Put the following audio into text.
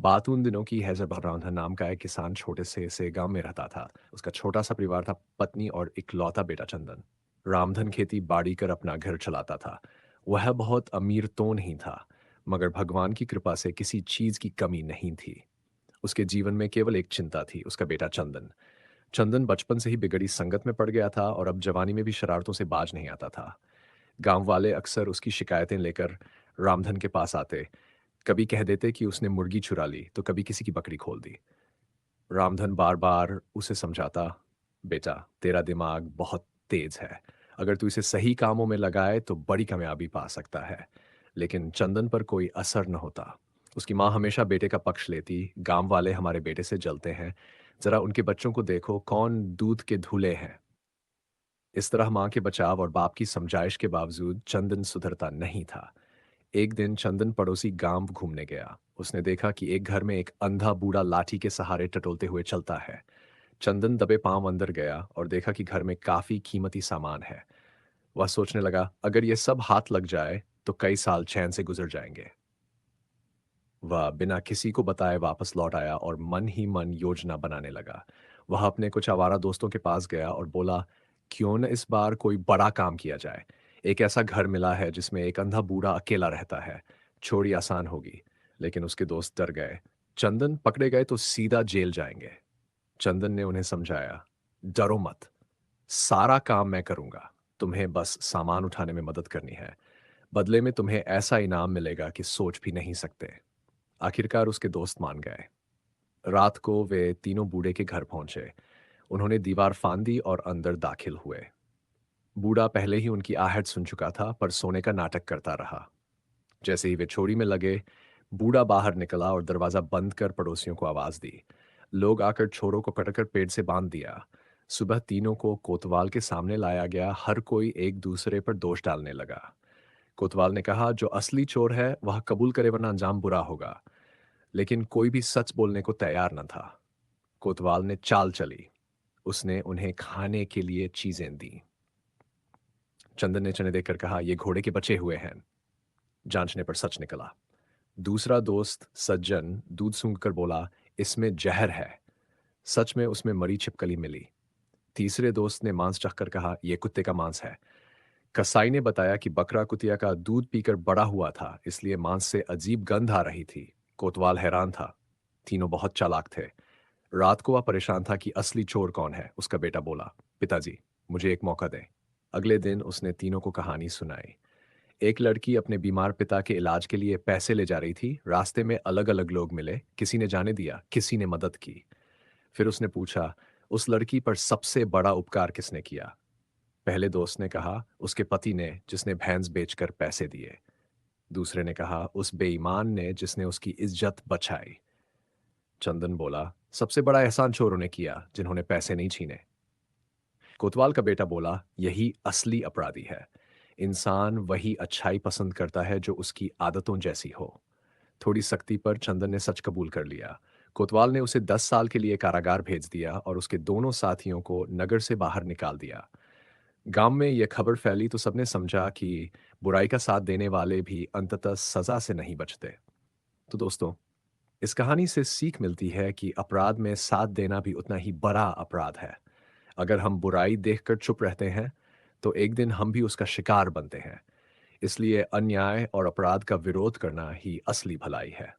बात उन दिनों की है जब रामधन नाम का एक किसान छोटे से गांव में रहता था। उसका छोटा सा परिवार था, पत्नी और इकलौता बेटा चंदन। रामधन खेती बाड़ी कर अपना घर चलाता था। वह बहुत अमीर तो नहीं था, मगर भगवान की कृपा से किसी चीज की कमी नहीं थी। उसके जीवन में केवल एक चिंता थी, उसका बेटा चंदन। चंदन बचपन से ही बिगड़ी संगत में पड़ गया था और अब जवानी में भी शरारतों से बाज नहीं आता था। गांव वाले अक्सर उसकी शिकायतें लेकर रामधन के पास आते। कभी कह देते कि उसने मुर्गी चुरा ली तो कभी किसी की बकरी खोल दी। रामधन बार बार उसे समझाता, बेटा तेरा दिमाग बहुत तेज है, अगर तू इसे सही कामों में लगाए तो बड़ी कामयाबी पा सकता है। लेकिन चंदन पर कोई असर न होता। उसकी माँ हमेशा बेटे का पक्ष लेती, गांव वाले हमारे बेटे से जलते हैं, जरा उनके बच्चों को देखो कौन दूध के धुले हैं। इस तरह माँ के बचाव और बाप की समझाइश के बावजूद चंदन सुधरता नहीं था। एक दिन चंदन पड़ोसी गांव घूमने गया। उसने देखा कि एक घर में एक अंधा बूढ़ा लाठी के सहारे टटोलते हुए चलता है। चंदन दबे पांव अंदर गया और देखा कि घर में काफी कीमती सामान है। वह सोचने लगा, अगर ये सब हाथ लग जाए तो कई साल चैन से गुजर जाएंगे। वह बिना किसी को बताए वापस लौट आया और मन ही मन योजना बनाने लगा। वह अपने कुछ आवारा दोस्तों के पास गया और बोला, क्यों न इस बार कोई बड़ा काम किया जाए। एक ऐसा घर मिला है जिसमें एक अंधा बूढ़ा अकेला रहता है। चोरी आसान होगी। लेकिन उसके दोस्त डर गए। चंदन पकड़े गए तो सीधा जेल जाएंगे। चंदन ने उन्हें समझाया, डरो मत, सारा काम मैं करूंगा। तुम्हें बस सामान उठाने में मदद करनी है। बदले में तुम्हें ऐसा इनाम मिलेगा कि सोच भी नहीं सकते। आखिरकार उसके दोस्त मान गए। रात को वे तीनों बूढ़े के घर पहुंचे। उन्होंने दीवार फांदी और अंदर दाखिल हुए। बूढ़ा पहले ही उनकी आहट सुन चुका था, पर सोने का नाटक करता रहा। जैसे ही वे चोरी में लगे, बूढ़ा बाहर निकला और दरवाजा बंद कर पड़ोसियों को आवाज दी। लोग आकर छोरों को पकड़कर पेड़ से बांध दिया। सुबह तीनों को कोतवाल के सामने लाया गया। हर कोई एक दूसरे पर दोष डालने लगा। कोतवाल ने कहा, जो असली चोर है वह कबूल करे वरना अंजाम बुरा होगा। लेकिन कोई भी सच बोलने को तैयार न था। कोतवाल ने चाल चली। उसने उन्हें खाने के लिए चीजें दी। चंदन ने चने देकर कहा, ये घोड़े के बचे हुए हैं। जांचने पर सच निकला। दूसरा दोस्त सज्जन दूध सूंघकर बोला, इसमें जहर है। सच में उसमें मरी छिपकली मिली। तीसरे दोस्त ने मांस चखकर कहा, यह कुत्ते का मांस है। कसाई ने बताया कि बकरा कुतिया का दूध पीकर बड़ा हुआ था, इसलिए मांस से अजीब गंध आ रही थी। कोतवाल हैरान था। तीनों बहुत चालाक थे। रात को वह परेशान था कि असली चोर कौन है। उसका बेटा बोला, पिताजी मुझे एक मौका दें। अगले दिन उसने तीनों को कहानी सुनाई। एक लड़की अपने बीमार पिता के इलाज के लिए पैसे ले जा रही थी। रास्ते में अलग अलग लोग मिले, किसी ने जाने दिया, किसी ने मदद की। फिर उसने पूछा, उस लड़की पर सबसे बड़ा उपकार किसने किया। पहले दोस्त ने कहा, उसके पति ने, जिसने भैंस बेचकर पैसे दिए। दूसरे ने कहा, उस बेईमान ने जिसने उसकी इज्जत बचाई। चंदन बोला, सबसे बड़ा एहसान चोरों ने किया जिन्होंने पैसे नहीं छीने। कोतवाल का बेटा बोला, यही असली अपराधी है। इंसान वही अच्छाई पसंद करता है जो उसकी आदतों जैसी हो। थोड़ी सख्ती पर चंदन ने सच कबूल कर लिया। कोतवाल ने उसे 10 साल के लिए कारागार भेज दिया और उसके दोनों साथियों को नगर से बाहर निकाल दिया। गांव में यह खबर फैली तो सबने समझा कि बुराई का साथ देने वाले भी अंततः सजा से नहीं बचते। तो दोस्तों, इस कहानी से सीख मिलती है कि अपराध में साथ देना भी उतना ही बड़ा अपराध है। अगर हम बुराई देखकर चुप रहते हैं, तो एक दिन हम भी उसका शिकार बनते हैं। इसलिए अन्याय और अपराध का विरोध करना ही असली भलाई है।